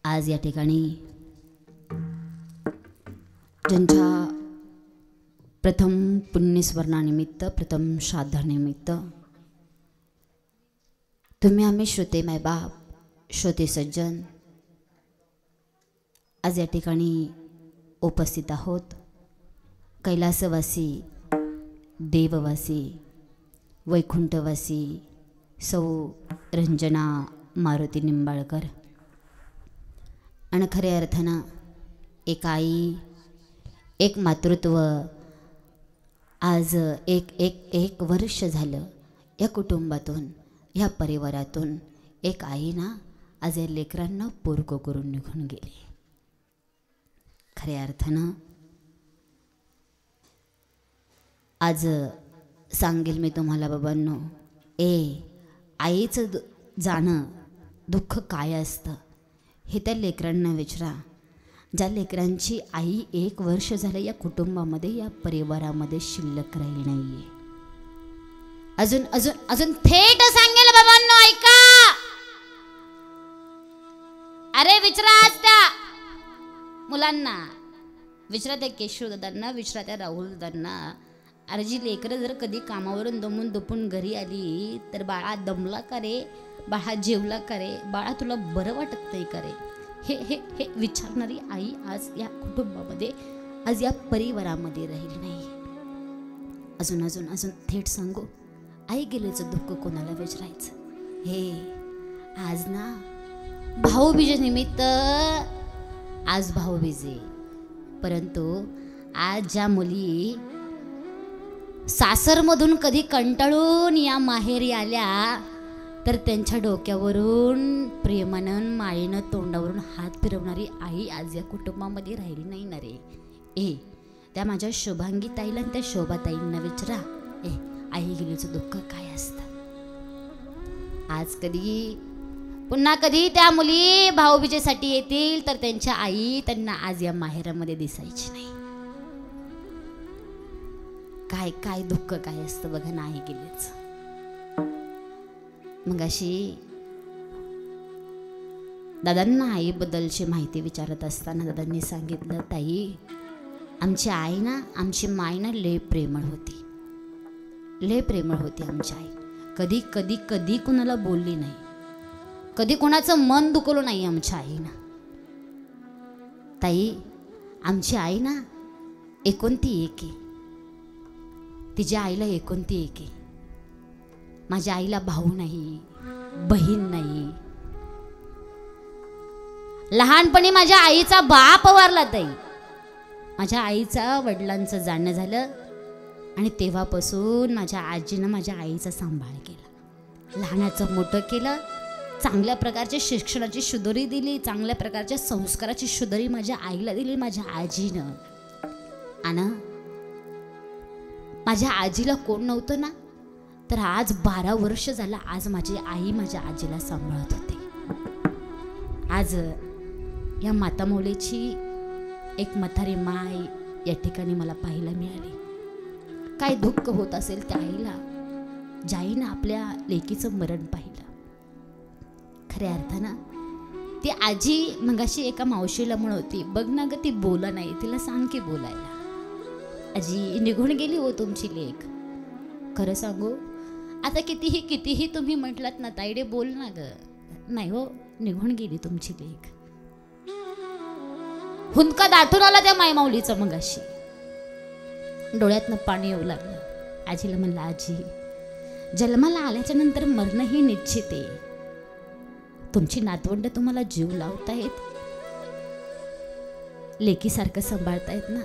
आज या ठिकाणी ज्यांच्या प्रथम पुण्यस्मरणानिमित्त, प्रथम श्राद्धानिमित्त तुम्ही आम्ही श्रोते मायबाप, श्रोते सज्जन आज या ठिकाणी उपस्थित आहोत. कैलासवासी, देववासी, वैकुंठवासी सौ रंजना मारुती निंबाळकर आणि खऱ्या अर्थानं एक आई, एक मातृत्व. आज एक वर्ष झालं या कुटुंबातून, ह्या परिवारातून एक आई ना आज या लेकरांना पोरकं करून निघून गेली. खऱ्या अर्थानं आज सांगेल मी तुम्हाला बाबांनो, आईचं जाणं दुःख काय असतं हे त्या लेकरांना विचारा. ज्या लेकरांची आई 1 वर्ष झालं या कुटुंबामध्ये, या परिवारामध्ये शिल्लक राहिली नाहीये. अजून अजून अजून थेट सांगेल बाबांनो, ऐका. अरे विचारा आज त्या मुलांना, विचारा त्या केशव दादांना, विचारा त्या राहुल दादांना. अरे जी लेकरं जर कधी कामावरून दमून दुपून घरी आली तर बाळा दमला का रे, बाळा जेवला का रे, बाळा तुला बरं वाटत नाही का रे, हे हे हे विचारणारी आई आज या कुटुंबामध्ये, आज या परिवारामध्ये राहिली नाही. अजून अजून अजून थेट सांगू, आई गेल्याचं दुःख कोणाला विचारायचं. हे आज ना भाऊबीजे निमित्त, आज भाऊबीजे, परंतु आज ज्या मुली सासरमधून कधी कंटाळून या माहेरी आल्या तर त्यांच्या डोक्यावरून प्रेमानं, मायेनं, तोंडावरून हात फिरवणारी आई आज या कुटुंबामध्ये राहिली नाही ना रे. त्या माझ्या शुभांगी ताईला आणि त्या शोभाताईंना विचारा, आई गेलीचं दुःख काय असतं. आज कधी पुन्हा कधी त्या मुली भाऊबीजेसाठी येतील तर त्यांच्या आई त्यांना आज या माहेरामध्ये दिसायची नाही. काय काय दुःख काय असतं बघा ना आई गेलीच. मग अशी दादांना आईबद्दलची माहिती विचारत असताना दादांनी सांगितलं, ताई आमची आई ना, आमची माय ना लय प्रेमळ होती, लय प्रेमळ होती आमची आई. कधी कधी कधी कुणाला बोलली नाही, कधी कोणाचं मन दुखवलं नाही आमच्या आईनं. ताई आमची आई ना एकोणती एक आहे, तिच्या आईला एकोणती एक आहे. माझ्या आईला भाऊ नाही, बहीण नाही. लहानपणी माझ्या आईचा बाप वारला ताई. माझ्या आईचा वडिलांचं जाणं झालं आणि तेव्हापासून माझ्या आजीनं माझ्या आईचा सांभाळ केला, लहानाचं मोठं केलं, चांगल्या प्रकारच्या शिक्षणाची शुद्धरी दिली, चांगल्या प्रकारच्या संस्काराची शुद्धरी माझ्या आईला दिली माझ्या आजीनं. आणि माझ्या आजीला कोण नव्हतं ना, तर आज 12 वर्ष झालं आज माझी आई माझ्या आजीला सांभाळत होते. आज या मातामौलीची एक म्हातारी माय या ठिकाणी मला पाहायला मिळाली. काय दुःख होत असेल त्या आईला, ज्या आईनं आपल्या लेकीचं मरण पाहिलं. खऱ्या अर्थानं ती आजी मगाशी एका मावशीला म्हणत होती, बघ ना ग ती बोला नाही, तिला सांग की बोलायला. आजी निघून गेली हो तुमची लेक. खरं सांगू, आता कितीही कितीही तुम्ही म्हटलात ना ताईडे बोल ना ग, नाही हो, निघून गेली तुमची लेक. हुंदका दाटून आला त्या मायमाऊलीचं मगाशी, डोळ्यातनं पाणी येऊ लागलं. आजीला म्हणलं, आजी जन्माला आल्याच्या नंतर मरण ही निश्चित आहे. तुमची नातवंड तुम्हाला जीव लावतायत, लेकीसारखं सांभाळतायत ना,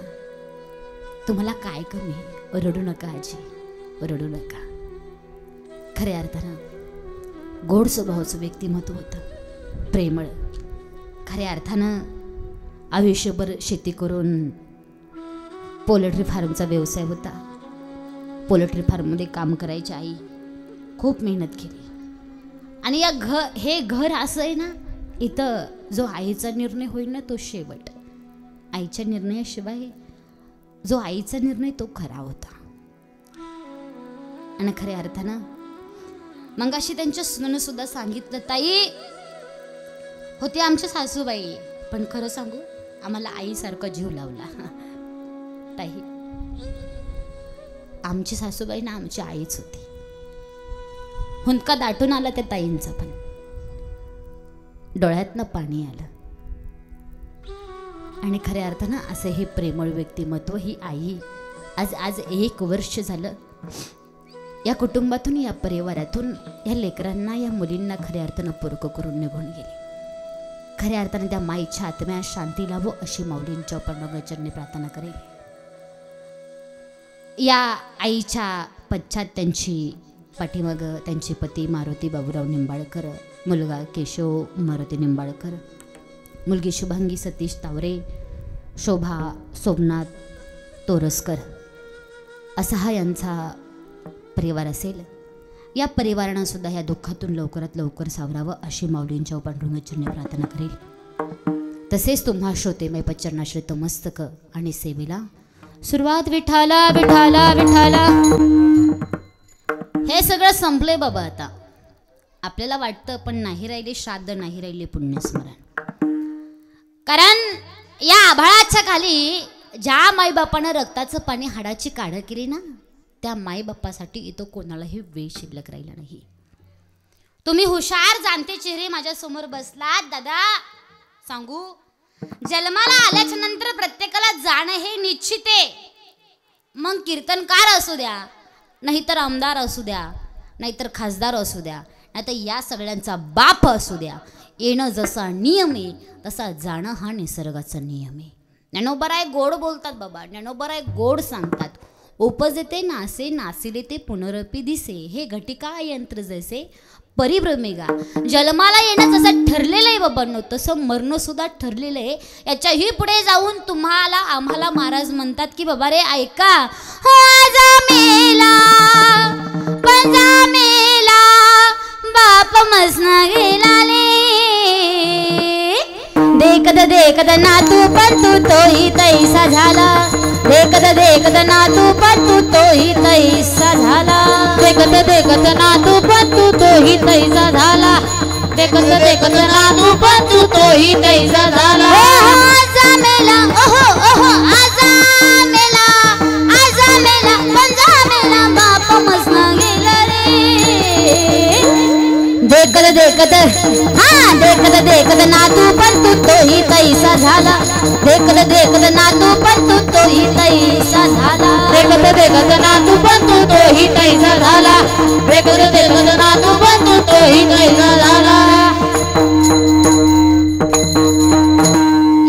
तुम्हाला काय कमी. रडू नका आजी, रडू नका. खऱ्या अर्थानं गोड स्वभावाचं व्यक्तिमत्व होतं, प्रेमळ. खऱ्या अर्थानं आयुष्यभर शेती करून पोल्ट्री फार्मचा व्यवसाय होता. पोल्ट्री फार्ममध्ये काम करायची आई, खूप मेहनत केली. आणि हे घर असं आहे ना, इथं जो आईचा निर्णय होईल ना तो शेवट. आईच्या निर्णयाशिवाय जो आईचा निर्णय तो खरा होता. आणि खऱ्या अर्थानं मग अशी त्यांच्या सुनेनं सुद्धा सांगितलं, ताई होती आमची सासूबाई, पण खरं सांगू आम्हाला आईसारखा जीव लावला ताई. आमची सासूबाई ना आमची आईच होती. हुंदका दाटून आला त्या ताईंचा, पण डोळ्यातनं पाणी आलं. आणि खऱ्या अर्थानं असं हे प्रेमळ व्यक्तिमत्व ही आई आज 1 वर्ष झालं या कुटुंबातून, या परिवारातून या लेकरांना, या मुलींना खऱ्या अर्थानं पुरक करून निघून गेली. खऱ्या अर्थानं त्या माईच्या आत्म्यास शांती लाभो अशी माऊलींच्या पांडुरंगाचरणी प्रार्थना करेल. या आईच्या पश्चात त्यांची पाठीमाग त्यांचे पती मारुती बाबूराव निंबाळकर, मुलगा केशव मारुती निंबाळकर, मुलगी शुभांगी सतीश तावरे, शोभा सोमनाथ तोरसकर, असा हा यांचा परिवार असेल. या परिवारानं सुद्धा या दुःखातून लवकरात लवकर सावरावं अशी माऊलींच्या पांडुरंगाचरणी प्रार्थना करेल. तसेच तुम्हा श्रोतेमय पच्चरणाश्रित मस्तक आणि सेवेला सुरुवात. विठाला विठाला विठाला. हे सगळं संपले बाबा. आता आपल्याला वाटतं, पण नाही राहिले श्राद्ध, नाही राहिले पुण्यस्मरण. कारण या आभाळाच्या खाली ज्या माईबापानं रक्ताचं पाणी हाडाची काढ केली ना, त्या माईबापासाठी इथं कोणालाही वेळ शिल्लक राहिला नाही. तुम्ही हुशार जाणते चेहरे माझ्या समोर बसलात. दादा सांगू, जन्माला आल्याच्या नंतर प्रत्येकाला जाणं हे निश्चित आहे. मग कीर्तनकार असू द्या, नाहीतर आमदार असू द्या, नाहीतर खासदार असू द्या, नाहीतर या सगळ्यांचा बाप असू द्या, येणं जसा नियम आहे तसा जाणं हा निसर्गाचा नियम आहे. ज्ञानोबराय गोड बोलतात बाबा, ज्ञानोबराय गोड सांगतात. उपजते नासे नासिले ते पुनरपी दिसे, हे घटिका यंत्र जैसे परिभ्रमेगा. जन्माला येणं जसं ठरलेलं आहे बाबांनो, तसं मरणं सुद्धा ठरलेलं आहे. याच्याही पुढे जाऊन तुम्हाला आम्हाला महाराज म्हणतात की बाबा रे ऐका, हो आजा मेला पंजा मेला, बाप मसना गेला ले. देखत नातू पण तू तोही तैसा झाला, देखत नातू पण तू तोही तैसा झाला, देखत नातू पण तू तोही तैसा झाला, देखत नातू पण तू तोही तैसा झाला. आजा मेला ओहो ओहो, आजा मेला पंजा मेला, बाप मसना गेला रे. देखत हा देखत नातू पण तू तोही तैसा झाला, देखत नातू पण तू तोही तैसा झाला, देखत नातू पण तू तोही तैसा झाला, देखत नातू पण तू तोही तैसा झाला.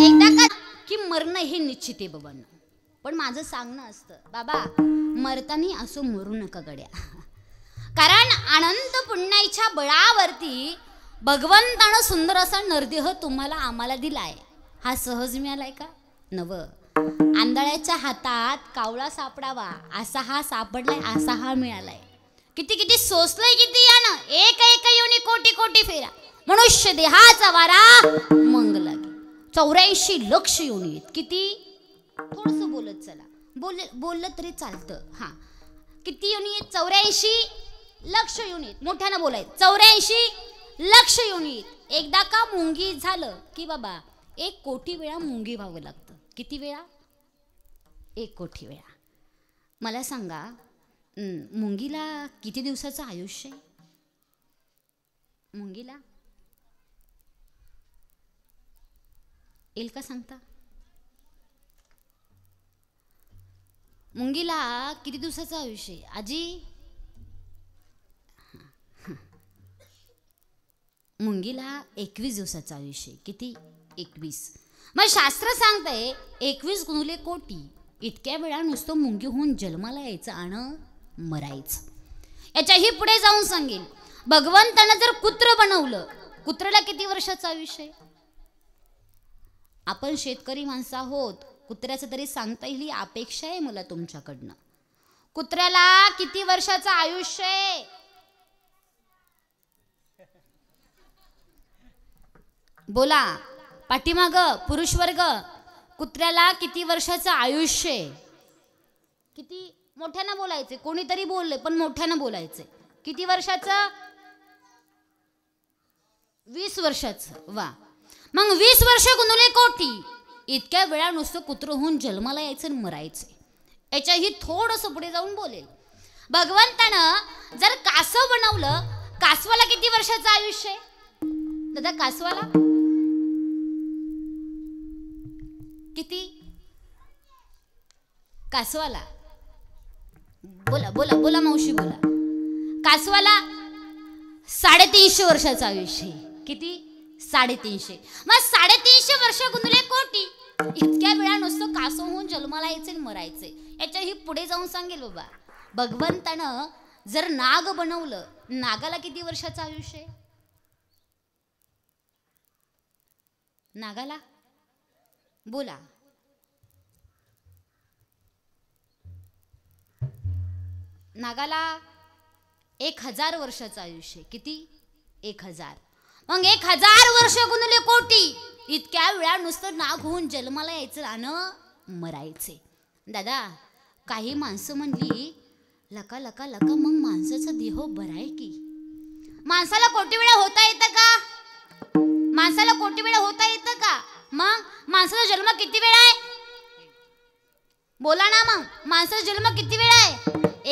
एकदा का की मरणं हे निश्चित आहे बाबांना, पण माझं सांगणं असतं बाबा मरतानी असो मरू नका गड्या. कारण अनंत पुण्याच्या बळावरती भगवंतानं सुंदर असा नरदेह तुम्हाला आम्हाला दिलाय. हा सहज मिळालाय का? नव. आंधळ्याच्या हातात कावळा सापडावा असा हा सापडलाय, असा हा मिळालाय. किती किती सोसलंय किती यानं, एक येऊन कोटी कोटी फेरा. मनुष्य देहाचा वारा मंग लागे. 84 लक्ष येऊन येत. किती? थोडस बोलत चला, बोललं तरी चालतं. हा किती येऊन येत? 84 लक्ष युनिट. मोठ्यानं बोलायचं. 84 लक्ष युनिट. एकदा का मुंगी झालं की बाबा 1 कोटी वेळा मुंगी व्हावं लागतं. किती वेळा? 1 कोटी वेळा. मला सांगा मुंगीला किती दिवसाचं आयुष्य आहे? मुंगीला येईल का सांगता? मुंगीला किती दिवसाचं आयुष्य आहे आजी? मुंगीला 21 दिवसाचं आयुष्य. किती? 21. मग शास्त्र सांगतंय 21 गुणुले कोटी. इतक्या वेळा नुसतं मुंगी होऊन जन्माला यायचं आणि मरायचं. याच्याही पुढे जाऊन सांगेल भगवंतानं जर कुत्र बनवलं, कुत्र्याला किती वर्षाचं आयुष्य आहे? आपण शेतकरी माणसं आहोत, कुत्र्याचं तरी सांगता येईल ही अपेक्षा आहे मला तुमच्याकडनं. कुत्र्याला किती वर्षाचं आयुष्य आहे? बोला पाठीमाग पुरुष वर्ग. कुत्र्याला किती वर्षाचं आयुष्य आहे? किती? मोठ्यानं बोलायचे. कोणीतरी बोलले पण मोठ्यानं बोलायचे. किती वर्षाचं? 20 वर्षाचं. वा. मग 20 वर्ष गुणुले कोटी. इतक्या वेळा नुसतं कुत्र होऊन जन्माला यायचं आणि मरायचं. याच्याही थोडंसं पुढे जाऊन बोलेल. भगवंतानं जर कासव बनवलं, कासवाला किती वर्षाचं आयुष्य आहे दादा? कासवाला किती? कासवाला बोला बोला बोला मावशी बोला. कासवाला 350 वर्षाचं आयुष्य आहे. किती? 350. मग 350 वर्ष गुणुले कोटी. इतक्या वेळा नुसतं कासव होऊन जन्माला यायचे आणि मरायचे. याच्याही पुढे जाऊन सांगेल बाबा. भगवंतानं जर नाग बनवलं, नागाला किती वर्षाचं आयुष्य आहे? नागाला बोला. नागाला 1000 वर्षाचं आयुष्य. किती? 1000. मग 1000 वर्ष गुणुले कोटी. इतक्या वेळा नुसतं नाग होऊन जन्माला यायचं आणि मरायचे. दादा काही माणसं म्हणली लका लका लका मग माणसाचा देह बरा आहे की. माणसाला कोटी वेळा होता येतं का? माणसाला कोटी वेळा होता येतं का? मग माणसाचा जन्म किती वेळा आहे? बोला ना. मग माणसाचा जन्म किती वेळा आहे?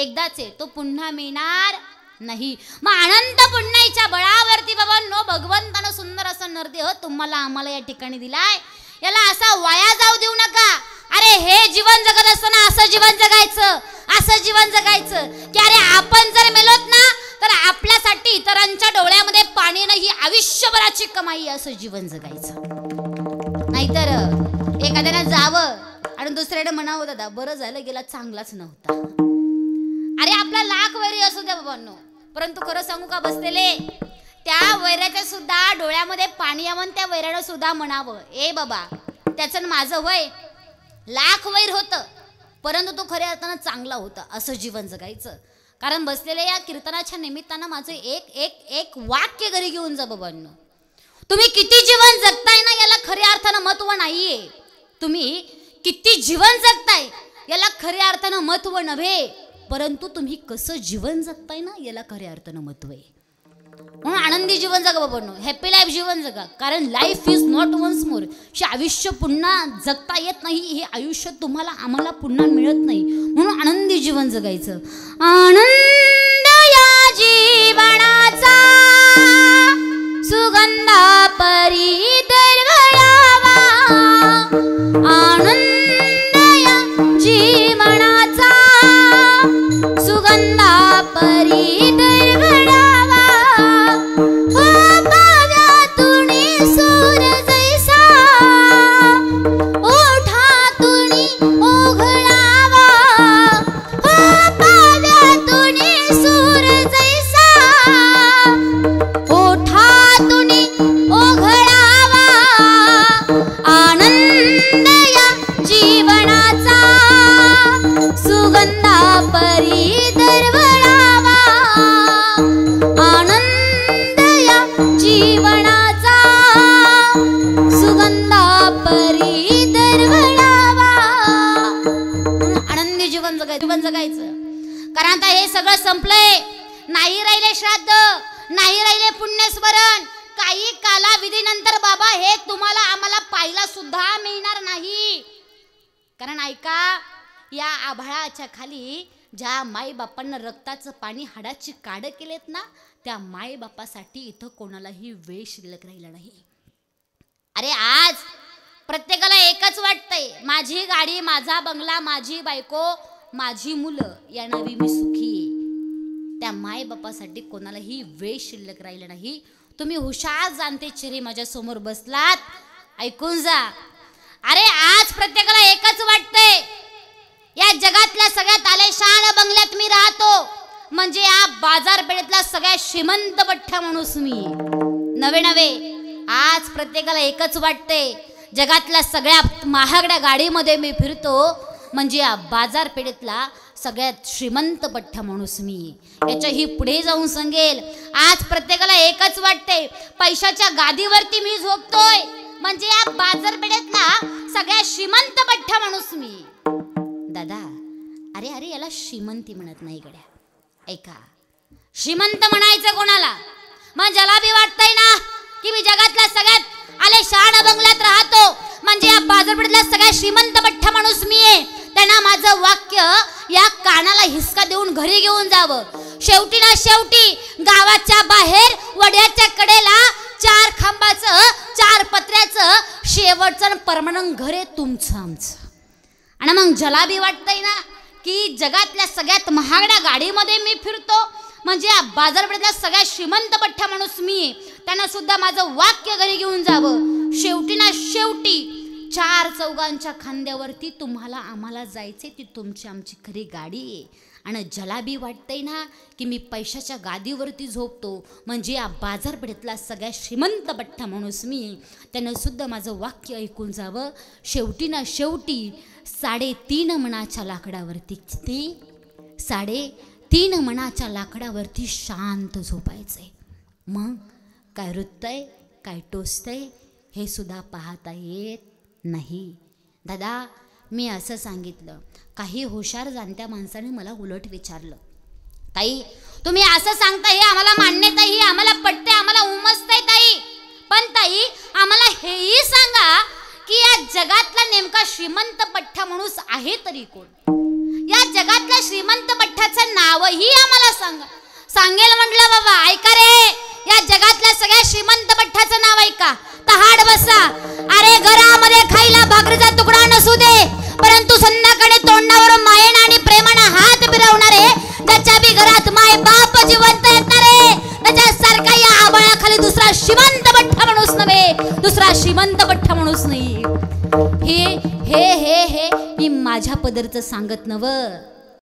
एकदाच आहे. तो पुन्हा मिळणार नाही. मग अनंत पुण्याच्या बळावरती बाबांनो भगवंतानं सुंदर असा नरदेह तुम्हाला आम्हाला या ठिकाणी दिलाय. याला असा वाया जाऊ देऊ नका. अरे हे जीवन जगत असताना असं जीवन जगायचं, असं जीवन जगायचं की अरे आपण जर मेलोत ना तर आपल्यासाठी इतरांच्या डोळ्यामध्ये पाणी नाही, आयुष्यभराची कमाई असं जीवन जगायचं. नाहीतर एखाद्यानं जावं आणि दुसऱ्याने म्हणावं दादा बरं झालं गेला चांगलाच नव्हता. अरे आपला लाख वैरी असू द्या बाबांनो, परंतु खरं सांगू का बसलेले त्या वैराच्या सुद्धा डोळ्यामध्ये पाणी यावं, त्या वैरानं सुद्धा म्हणावं ए बाबा त्याचं माझं वय लाख वैर होतं परंतु तो खऱ्या अर्थानं चांगला होता असं जीवन जगायचं. कारण बसलेल्या या कीर्तनाच्या निमित्तानं माझं एक वाक्य घरी घेऊन जा बाबांनो. तुम्ही किती जीवन जगताय ना याला खऱ्या अर्थानं महत्व नाहीये. तुम्ही किती जीवन जगताय याला खऱ्या अर्थानं महत्व नव्हे, परंतु तुम्ही कसं जीवन जगताय ना याला खऱ्या अर्थानं महत्व आहे. म्हणून आनंदी जीवन जगा बाबांनो, हॅपी लाईफ जीवन जगा. कारण life is not once more. हे आयुष्य पुन्हा जगता येत नाही. हे आयुष्य तुम्हाला आम्हाला पुन्हा मिळत नाही. म्हणून आनंदी जीवन जगायचं. आनंद या जीवनाचा सुगंधा परी दरवळावा. आनंद या जीवनाचा सुगंधा परी दरवळावा. कारण आता हे सगळं संपलंय. नाही राहिले श्राद्ध, नाही राहिले पुण्यस्मरण. काही कालावधीनंतर बाबा हे तुम्हाला आम्हाला पाहायला सुद्धा मिळणार नाही. कारण ऐका या आभाळाच्या खाली ज्या माई बापांना रक्ताचं पाणी हाडाची काढ केलेत ना त्या माई बापासाठी इथं कोणालाही वेळ शिल्लक राहिला नाही. अरे आज प्रत्येकाला एकच वाटतंय माझी गाडी, माझा बंगला, माझी बायको, माझी मुलं यानावी मी सुखी आहे. त्या माय बापासाठी कोणालाही वेळ शिल्लक राहिला नाही. तुम्ही हुशार जाणते चेहरे माझ्या समोर बसलात, ऐकून जा. अरे आज प्रत्येकाला एकच वाटतंय या जगातल्या सगळ्यात आलेशान बंगल्यात मी राहतो म्हणजे या बाजारपेठेतला सगळ्यात श्रीमंत बठ्ठा माणूस मी नवे नवे. आज प्रत्येकाला एकच वाटतंय जगातल्या सगळ्यात महागड्या गाडीमध्ये मी फिरतो म्हणजे या बाजारपेठेतला सगळ्यात श्रीमंत पठ्ठा माणूस मी. याच्याही पुढे जाऊन सांगेल आज प्रत्येकाला एकच वाटते पैशाच्या गादीवरती मी झोपतोय म्हणजे या बाजारपेठेतला सगळ्यात श्रीमंत पठ्ठा माणूस मी. दादा अरे अरे याला श्रीमंती म्हणत नाही गड्या. ऐका श्रीमंत म्हणायचं कोणाला? मग ज्याला बी वाटतंय ना की मी जगातल्या सगळ्यात आलेशान श्रीमंत बठ्ठा माणूस मी आहे, त्यांना माझं वाक्य या कानाला हिसका देऊन घरी घेऊन जावं. शेवटी ना शेवटी गावाच्या बाहेर वड्याच्या कडेला 4 खांबाचं 4 पत्र्याचं शेवटचं परमनंट घर आहे तुमचं आमचं. आणि मग जलाबी वाटतंय ना की जगातल्या सगळ्यात महागड्या गाडीमध्ये मी फिरतो, म्हणजे बाजारपेठेतला सगळ्यात श्रीमंत बठ्ठा माणूस मी आहे, त्यांना सुद्धा माझं वाक्य घरी घेऊन जावं. शेवटी ना शेवटी 4 चौघांच्या खांद्यावरती तुम्हाला आम्हाला जायचे, ती तुमची आमची खरी गाडी आहे. आणि जलाबी वाटतंय ना की मी पैशाच्या गादीवरती झोपतो, म्हणजे या बाजारपेठेतला सगळ्यात श्रीमंत बठ्ठा माणूस मी, त्यानं सुद्धा माझं वाक्य ऐकून जावं. शेवटी ना शेवटी 3.5 मणाच्या लाकडावरती, किती 3.5 मणाच्या लाकडावरती शांत झोपायचंय. मग काय रुततंय काय टोचतंय हे सुद्धा पाहता येत नाही. दादा मी असं सांगितलं, काही हुशार जाणत्या माणसाने मला उलट विचारलं, ताई तुम्ही असं सांगता हे आम्हाला मान्य ताई, आम्हाला पटते, आम्हाला उमजतंय ताई, पण ताई आम्हाला हेही सांगा की या जगातला नेमका श्रीमंत बठ्ठा माणूस आहे तरी कोण? या जगातल्या श्रीमंत बठ्ठाचं नावही आम्हाला सांगा. सांगेल म्हटलं बाबा ऐका रे, या जगातल्या सगळ्या श्रीमंत बठ्ठाचं नाव ऐका, तहाड बसा. अरे घरामध्ये खायला भाकरीचा तुकडा नसू दे, परंतु संध्याकाळी तोंडावर मायेनं आणि प्रेमानं हात फिरवणारे, त्याच्या बी घरात माय बाप जिवंत येणारे, त्याच्यासारखा या आबाळाखाली दुसरा श्रीमंत बठ्ठा माणूस नव्हे, दुसरा श्रीमंत बठ्ठा माणूस नाही. हे हे हे हे मी माझ्या पदरचं सांगत नव्ह,